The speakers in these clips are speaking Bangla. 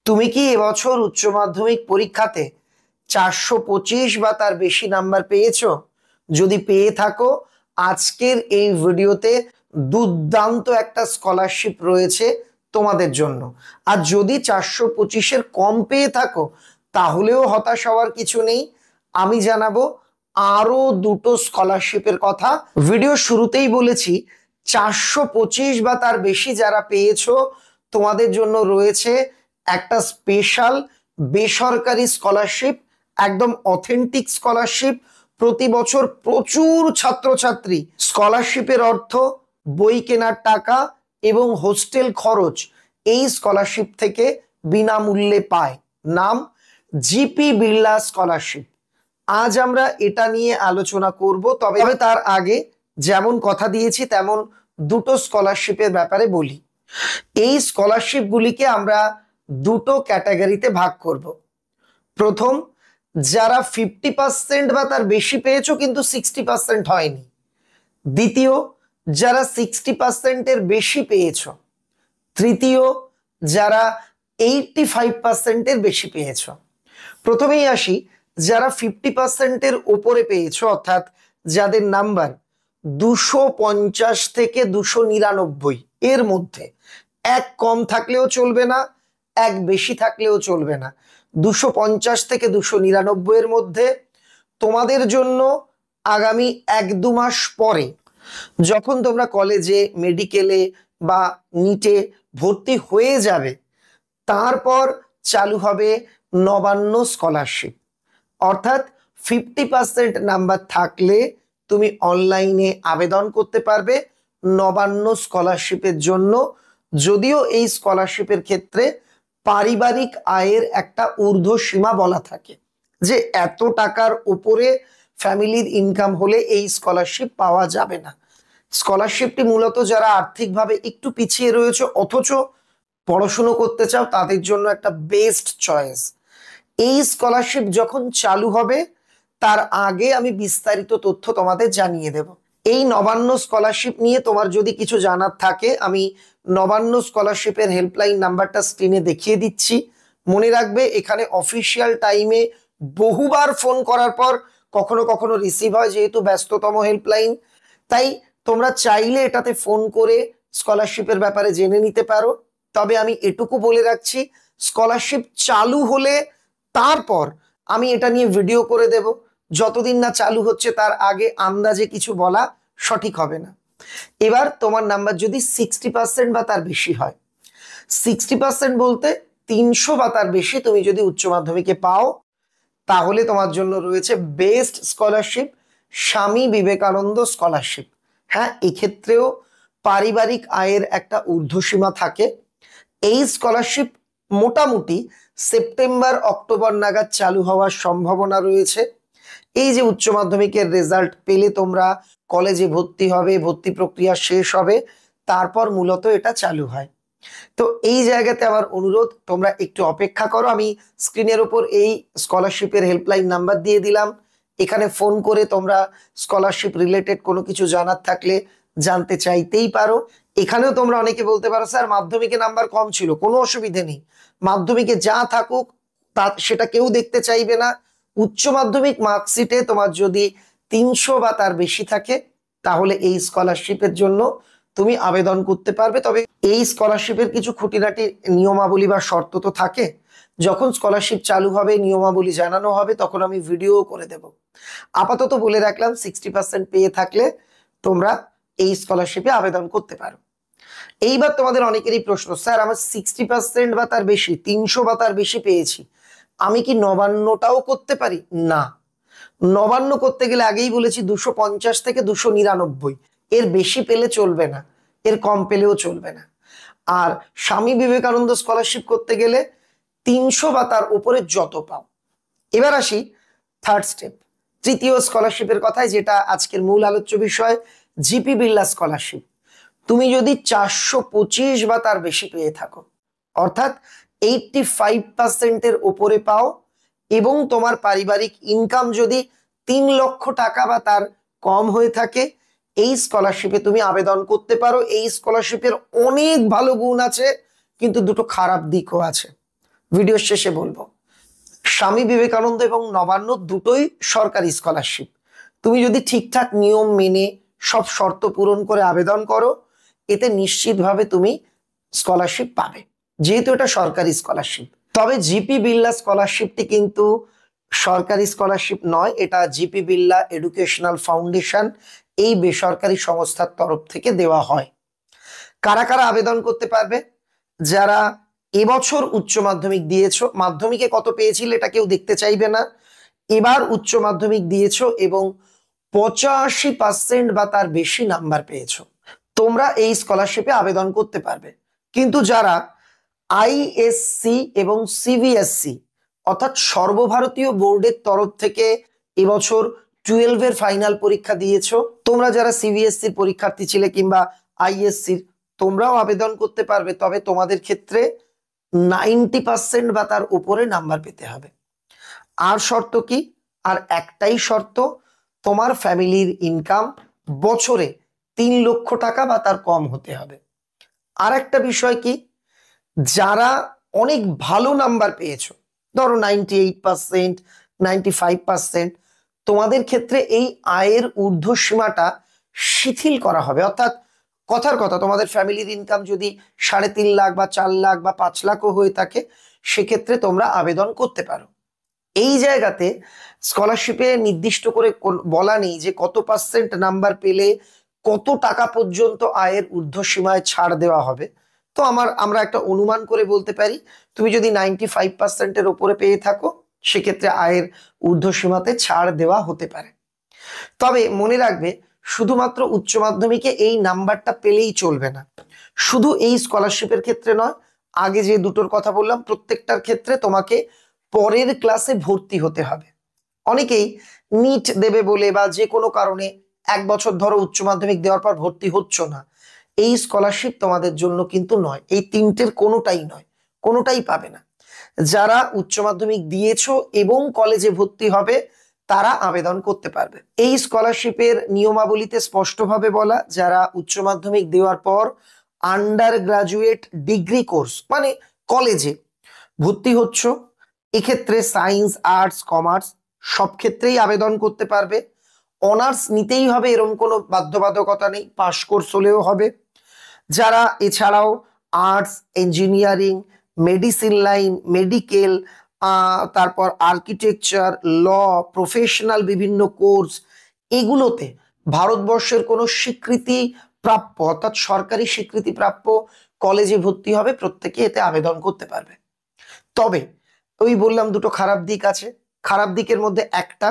তুমি কি এবছর উচ্চ মাধ্যমিক পরীক্ষাতে 425 বা তার বেশি নাম্বার পেয়েছো? যদি পেয়ে থাকো, আজকের এই ভিডিওতে দুর্দান্ত একটা স্কলারশিপ রয়েছে তোমাদের জন্য। আর যদি 425-এর কম পেয়ে থাকো, তাহলেও হতাশ হওয়ার কিছু নেই। আমি জানাবো আরো দুটো স্কলারশিপের কথা। ভিডিও শুরুতেই বলেছি, 425 বা তার বেশি যারা পেয়েছো, তোমাদের জন্য রয়েছে একটা স্পেশাল বেসরকারি স্কলারশিপ, একদম অথেন্টিক স্কলারশিপ। প্রতি বছর প্রচুর ছাত্রছাত্রী স্কলারশিপের অর্থ, বই কেনার টাকা এবং হোস্টেল খরচ এই স্কলারশিপ থেকে বিনামূল্যে পায়। নাম জিপি বিড়লা স্কলারশিপ। আজ আমরা এটা নিয়ে আলোচনা করব, তবে তার আগে যেমন কথা দিয়েছি তেমন দুটো স্কলারশিপের ব্যাপারে বলি। এই স্কলারশিপগুলিকে আমরা দুটো ক্যাটাগরিতে ভাগ করব। প্রথম, যারা 50% বা তার বেশি পেয়েছো কিন্তু 60% হয়নি। দ্বিতীয়, যারা 60%-এর বেশি পেয়েছো। তৃতীয়, যারা 85%-এর বেশি পেয়েছো। প্রথমেই আসি, যারা 50%-এর উপরে পেয়েছো, অর্থাৎ যাদের নাম্বার 250 থেকে 299 এর মধ্যে, এক কম থাকলেও চলবে না, এক বেশি থাকলেও চলবে না, 250 থেকে 299 এর মধ্যে, তোমাদের জন্য আগামী 1-2 মাস পরে যখন তোমরা কলেজে, মেডিকেলে বা নিটে ভর্তি হয়ে যাবে, তারপর চালু হবে নবান্ন স্কলারশিপ। অর্থাৎ 50% নাম্বার থাকলে তুমি অনলাইনে আবেদন করতে পারবে নবান্ন স্কলারশিপের জন্য। যদিও এই স্কলারশিপের ক্ষেত্রে পারিবারিক আয়ের একটা ঊর্ধ্বসীমা বলা থাকে, যে এত টাকার উপরে ফ্যামিলির ইনকাম হলে এই স্কলারশিপ পাওয়া যাবে না। স্কলারশিপটি মূলত যারা আর্থিকভাবে একটু পিছিয়ে রয়েছে অথচ পড়াশুনো করতে চাও, তাদের জন্য একটা বেস্ট চয়েস। এই স্কলারশিপ যখন চালু হবে, তার আগে আমি বিস্তারিত তথ্য তোমাদের জানিয়ে দেব। এই নবান্ন স্কলারশিপ নিয়ে তোমার যদি কিছু জানার থাকে, আমি নবান্ন স্কলারশিপের হেল্পলাইন নাম্বারটা স্ক্রিনে দেখিয়ে দিচ্ছি। মনে রাখবে, এখানে অফিসিয়াল টাইমে বহুবার ফোন করার পর কখনো কখনো রিসিভ হয়, যেহেতু ব্যস্ততম হেল্পলাইন। তাই তোমরা চাইলে এটাতে ফোন করে স্কলারশিপের ব্যাপারে জেনে নিতে পারো। তবে আমি এটুকু বলে রাখছি, স্কলারশিপ চালু হলে তারপর আমি এটা নিয়ে ভিডিও করে দেব। যতদিন না চালু হচ্ছে তার আগে আন্দাজে কিছু বলা সঠিক হবে না। এবার তোমার নাম্বার যদি 60% বা তার বেশি হয়, 60% বলতে 300 বা তার বেশি তুমি যদি উচ্চ মাধ্যমিকে পাও, তাহলে তোমার জন্য রয়েছে best scholarship, Swami Vivekananda scholarship. হ্যাঁ, এক্ষেত্রেও পারিবারিক আয়ের একটা ঊর্ধ্বসীমা থাকে। এই স্কলারশিপ মোটামুটি সেপ্টেম্বর অক্টোবর নাগাদ চালু হওয়ার সম্ভাবনা রয়েছে। এই যে উচ্চ মাধ্যমিকের রেজাল্ট পেলে তোমরা কলেজে ভর্তি হবে, ভর্তি প্রক্রিয়া শেষ হবে, তারপর মূলত এটা চালু হয়। তো এই জায়গাতে আমার অনুরোধ, তোমরা একটু অপেক্ষা করো। আমি স্ক্রিনের উপর এই স্কলারশিপের হেল্পলাইন নাম্বার দিয়ে দিলাম। এখানে ফোন করে তোমরা স্কলারশিপ রিলেটেড কোনো কিছু জানার থাকলে জানতে চাইতেই পারো। এখানেও তোমরা অনেকে বলতে পারো, স্যার মাধ্যমিকে নাম্বার কম ছিল। কোনো অসুবিধে নেই, মাধ্যমিকে যা থাকুক তা সেটা কেউ দেখতে চাইবে না। উচ্চ মাধ্যমিক মার্কশিটে তোমার যদি 300 বা তার বেশি থাকে, তাহলে এই স্কলারশিপের জন্য তুমি আবেদন করতে পারবে। তবে এই স্কলারশিপের কিছু খুঁটিনাটি নিয়মাবলী বা শর্ত তো থাকে। যখন স্কলারশিপ চালু হবে, নিয়মাবলী জানানো হবে, তখন আমি ভিডিও করে দেব। আপাতত বলে রাখলাম, 60% পেয়ে থাকলে তোমরা এই স্কলারশিপে আবেদন করতে পারো। এইবার তোমাদের অনেকেরই প্রশ্ন, স্যার আমার 60% বা তার বেশি, 300 বা তার বেশি পেয়েছি, আমি কি নবান্নটাও করতে পারি? না, নবান্ন করতে গেলে আগেই বলেছি 250 থেকে 299, এর বেশি পেলে চলবে না, এর কম পেলেও চলবে না। আর স্বামী বিবেকানন্দ স্কলারশিপ করতে গেলে 300 বা তার উপরে যত পাও। এবার আসি থার্ড স্টেপ, তৃতীয় স্কলারশিপের কথায়, যেটা আজকের মূল আলোচ্য বিষয়, জিপি বিড়লা স্কলারশিপ। তুমি যদি 425 বা তার বেশি পেয়ে থাকো, অর্থাৎ 85%-এর উপরে পাও, এবং তোমার পারিবারিক ইনকাম যদি 3 লক্ষ টাকা বা তার কম হয়ে থাকে, এই স্কলারশিপে তুমি আবেদন করতে পারো। এই স্কলারশিপের অনেক ভালো গুণ আছে, কিন্তু দুটো খারাপ দিকও আছে। ভিডিওর শেষে বলবো। স্বামী বিবেকানন্দ এবং নবান্ন দুটোই সরকারি স্কলারশিপ। তুমি যদি ঠিকঠাক নিয়ম মেনে সব শর্ত পূরণ করে আবেদন করো, এতে নিশ্চিতভাবে তুমি স্কলারশিপ পাবে, যেহেতু এটা সরকারি স্কলারশিপ। তবে জিপি বিড়লা স্কলারশিপটি কিন্তু সরকারি স্কলারশিপ নয়, এটা জিপি বিড়লা এডুকেশনাল ফাউন্ডেশন এই বেসরকারি সংস্থার তরফ থেকে দেওয়া হয়। কারা কারা আবেদন করতে পারবে? যারা এবছর উচ্চ মাধ্যমিক দিয়েছো, মাধ্যমিকে কত পেয়েছিলে এটা কেউ দেখতে চাইবে না, এবার উচ্চ মাধ্যমিক দিয়েছো এবং 85% বা তার বেশি নাম্বার পেয়েছো, তোমরা এই স্কলারশিপে আবেদন করতে পারবে। কিন্তু যারা আইএসসি এবং সিবিএসসি অর্থাৎ সর্বভারতীয় বোর্ডের তরফ থেকে এবছর 12 ফাইনাল পরীক্ষা দিয়েছো, তোমরা যারা সিবিএসসির পরীক্ষার্থী ছিলে কিংবা আইএসসির, তোমরাও আবেদন করতে পারবে। তবে তোমাদের ক্ষেত্রে 90% বা তার উপরে নাম্বার পেতে হবে। আর শর্ত কি? আর একটাই শর্ত, তোমার ফ্যামিলির ইনকাম বছরে 3 লক্ষ টাকা বা তার কম হতে হবে। আর একটা বিষয় কি, যারা অনেক ভালো নাম্বার পেয়েছো, ধরো 98%, 95%, তোমাদের ক্ষেত্রে এই আয়ের ঊর্ধ্বসীমাটা শিথিল করা হবে। অর্থাৎ কথার কথা, তোমাদের ফ্যামিলির ইনকাম যদি 3.5 লাখ বা 4 লাখ বা 5 লাখও হয়ে থাকে, সেক্ষেত্রে তোমরা আবেদন করতে পারো। এই জায়গাতে স্কলারশিপে নির্দিষ্ট করে বলা নেই যে কত পার্সেন্ট নাম্বার পেলে কত টাকা পর্যন্ত আয়ের ঊর্ধ্বসীমায় ছাড় দেওয়া হবে। তো আমরা একটা অনুমান করে বলতে পারি, তুমি যদি 95%-এর উপরে পেয়ে থাকো, সেক্ষেত্রে আয়ের ঊর্ধ্বসীমাতে ছাড় দেওয়া হতে পারে। তবে মনে রাখবে, শুধুমাত্র উচ্চ মাধ্যমিকে এই নাম্বারটা পেলেই চলবে না। শুধু এই স্কলারশিপের ক্ষেত্রে নয়, আগে যে দুটোর কথা বললাম প্রত্যেকটার ক্ষেত্রে তোমাকে পরের ক্লাসে ভর্তি হতে হবে। অনেকেই নিট দেবে বলে বা যে কোনো কারণে 1 বছর ধরো উচ্চ মাধ্যমিক দেওয়ার পর ভর্তি হচ্ছ না, এই স্কলারশিপ তোমাদের জন্য কিন্তু নয়। এই তিনটের কোনোটাই নয়, কোনোটাই পাবে না। যারা উচ্চ মাধ্যমিক দিয়েছো এবং কলেজে ভর্তি হবে, তারা আবেদন করতে পারবে। এই স্কলারশিপের নিয়মাবলীতে স্পষ্টভাবে বলা, যারা উচ্চ মাধ্যমিক দেওয়ার পর আন্ডার গ্রাজুয়েট ডিগ্রি কোর্স মানে কলেজে ভর্তি হচ্ছ, এক্ষেত্রে সায়েন্স, আর্টস, কমার্স সব ক্ষেত্রেই আবেদন করতে পারবে। অনার্স নিতেই হবে এরকম কোনো বাধ্যবাধকতা নেই, পাস কোর্স হলেও হবে। যারা এছাড়াও arts, engineering, medicine line, medical, তারপর আর্কিটেকচার, ল, প্রফেশনাল বিভিন্ন কোর্স, এগুলোতে ভারতবর্ষের কোনো স্বীকৃতি প্রাপ্য অর্থাৎ সরকারি স্বীকৃতি প্রাপ্য কলেজে ভর্তি হবে, প্রত্যেকে এতে আবেদন করতে পারবে। তবে ওই বললাম দুটো খারাপ দিক আছে। খারাপ দিকের মধ্যে একটা,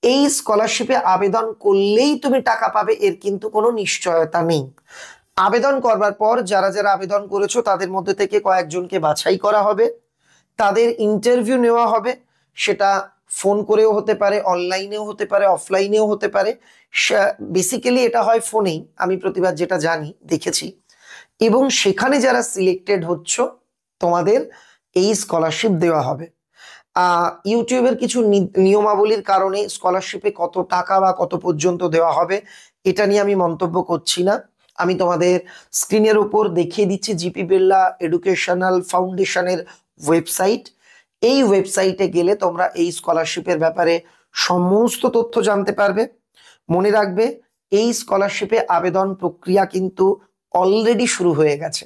এই স্কলারশিপে আবেদন করলেই তুমি টাকা পাবে এর কিন্তু কোনো নিশ্চয়তা নেই। আবেদন করবার পর যারা যারা আবেদন করেছো তাদের মধ্যে থেকে কয়েকজনকে বাছাই করা হবে, তাদের ইন্টারভিউ নেওয়া হবে। সেটা ফোন করেও হতে পারে, অনলাইনেও হতে পারে, অফলাইনেও হতে পারে। বেসিক্যালি এটা হয় ফোনেই, আমি প্রতিবার যেটা জানি দেখেছি। এবং সেখানে যারা সিলেক্টেড হচ্ছ, তোমাদের এই স্কলারশিপ দেওয়া হবে। ইউটিউবের কিছু নিয়মাবলীর কারণে স্কলারশিপে কত টাকা বা কত পর্যন্ত দেওয়া হবে এটা নিয়ে আমি মন্তব্য করছি না। আমি তোমাদের স্ক্রিনের উপর দেখিয়ে দিচ্ছি জিপি বিড়লা এডুকেশনাল ফাউন্ডেশনের ওয়েবসাইট। এই ওয়েবসাইটে গেলে তোমরা এই স্কলারশিপের ব্যাপারে সমস্ত তথ্য জানতে পারবে। মনে রাখবে, এই স্কলারশিপে আবেদন প্রক্রিয়া কিন্তু অলরেডি শুরু হয়ে গেছে।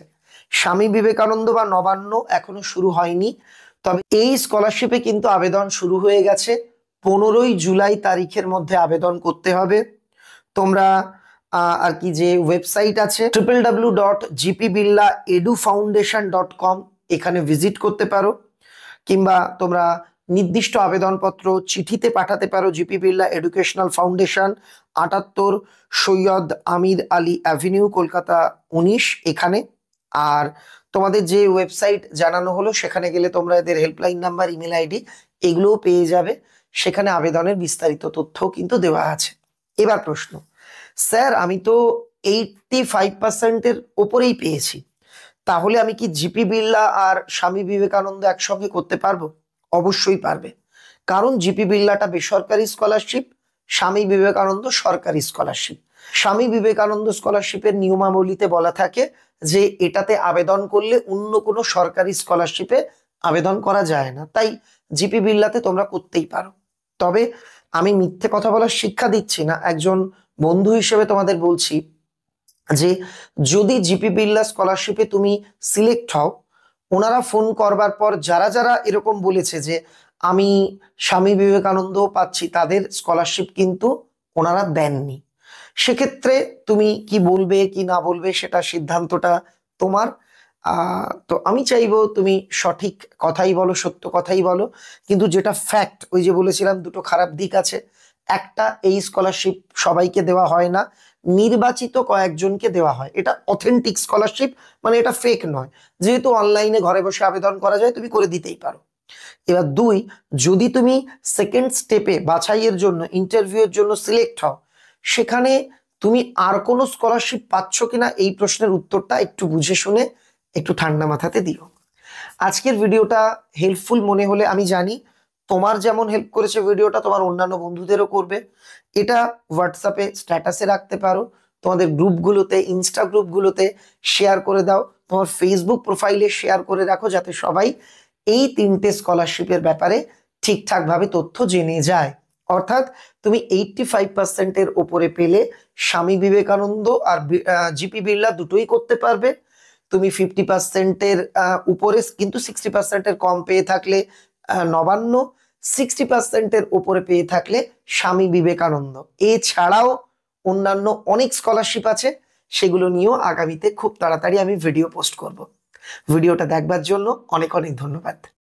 স্বামী বিবেকানন্দ বা নবান্ন এখনো শুরু হয়নি, তবে এই স্কলারশিপে কিন্তু আবেদন শুরু হয়ে গেছে। 15ই জুলাই তারিখের মধ্যে আবেদন করতে হবে। তোমরা আর কি যে ওয়েবসাইট আছে www.gpbirlaedufoundation.com, এখানে ভিজিট করতে পারো, কিংবা তোমরা নির্দিষ্ট আবেদনপত্র চিঠিতে পাঠাতে পারো G P Birla educational foundation, 78 Syed Amir Ali avenue, Kolkata 19 এখানে। আর তোমাদের যে ওয়েবসাইট জানানো হলো সেখানে গেলে তোমরা এদের হেল্পলাইন নাম্বার, ইমেল আইডি এগুলোও পেয়ে যাবে। সেখানে আবেদনের বিস্তারিত তথ্যও কিন্তু দেওয়া আছে। এবার প্রশ্ন, স্যার আমি তো 85%-এর ওপরেই পেয়েছি, তাহলে আমি কি জিপি বিড়লা আর স্বামী বিবেকানন্দ একসঙ্গে করতে পারবো? অবশ্যই পারবে, কারণ জিপি বিড়লাটা বেসরকারি স্কলারশিপ, স্বামী বিবেকানন্দ সরকারি স্কলারশিপ। স্বামী বিবেকানন্দ স্কলারশিপের নিয়মাবলীতে বলা থাকে যে এটাতে আবেদন করলে অন্য কোনো সরকারি স্কলারশিপে আবেদন করা যায় না, তাই জিপি বিড়লাতে তোমরা করতেই পারো। তবে আমি মিথ্যে কথা বলার শিক্ষা দিচ্ছি না, একজন বন্ধু হিসেবে তোমাদের বলছি যে যদি জিপি বিড়লা স্কলারশিপে তুমি সিলেক্ট হও, ওনারা ফোন করবার পর যারা যারা এরকম বলেছে যে আমি স্বামী বিবেকানন্দ পাচ্ছি, তাদের স্কলারশিপ কিন্তু ওনারা দেননি। সেক্ষেত্রে তুমি কি বলবে কি না বলবে সেটা সিদ্ধান্তটা তোমার। তো আমি চাইবো তুমি সঠিক কথাই বলো, সত্য কথাই বলো, কিন্তু যেটা ফ্যাক্ট, ওই যে বলেছিলাম দুটো খারাপ দিক আছে। একটা, এই স্কলারশিপ সবাইকে দেওয়া হয় না, নির্বাচিত কয়েকজনকে দেওয়া হয়। এটা অথেন্টিক স্কলারশিপ, মানে এটা ফেক নয়। যেহেতু অনলাইনে ঘরে বসে আবেদন করা যায়, তুমি করে দিতেই পারো। এবার দুই, যদি তুমি সেকেন্ড স্টেপে বাছাইয়ের জন্য, ইন্টারভিউয়ের জন্য সিলেক্ট হও, সেখানে তুমি আর কোনো স্কলারশিপ পাচ্ছ কিনা এই প্রশ্নের উত্তরটা একটু বুঝে শুনে একটু ঠান্ডা মাথাতে দিও। আজকের ভিডিওটা হেল্পফুল মনে হলে, আমি জানি তোমার যেমন হেল্প করেছে ভিডিওটা, তোমার অন্যান্য বন্ধুদেরও করবে। এটা হোয়াটসঅ্যাপে স্ট্যাটাসে রাখতে পারো, তোমাদের গ্রুপগুলোতে, ইনস্টা গ্রুপগুলোতে শেয়ার করে দাও, তোমার ফেসবুক প্রোফাইলে শেয়ার করে রাখো, যাতে সবাই এই তিনটে স্কলারশিপের ব্যাপারে ঠিকঠাক ভাবে তথ্য জেনে যায়। অর্থাৎ তুমি 85%-এর ওপরে পেলে স্বামী বিবেকানন্দ আর জিপি বিড়লা দুটোই করতে পারবে। তুমি 50%-এর উপরে কিন্তু 60%-এর কম পেয়ে থাকলে নবান্ন, 60%-এর উপরে পেয়ে থাকলে স্বামী বিবেকানন্দ। এছাড়াও অন্যান্য অনেক স্কলারশিপ আছে, সেগুলো নিয়েও আগামীতে খুব তাড়াতাড়ি আমি ভিডিও পোস্ট করব। ভিডিওটা দেখবার জন্য অনেক অনেক ধন্যবাদ।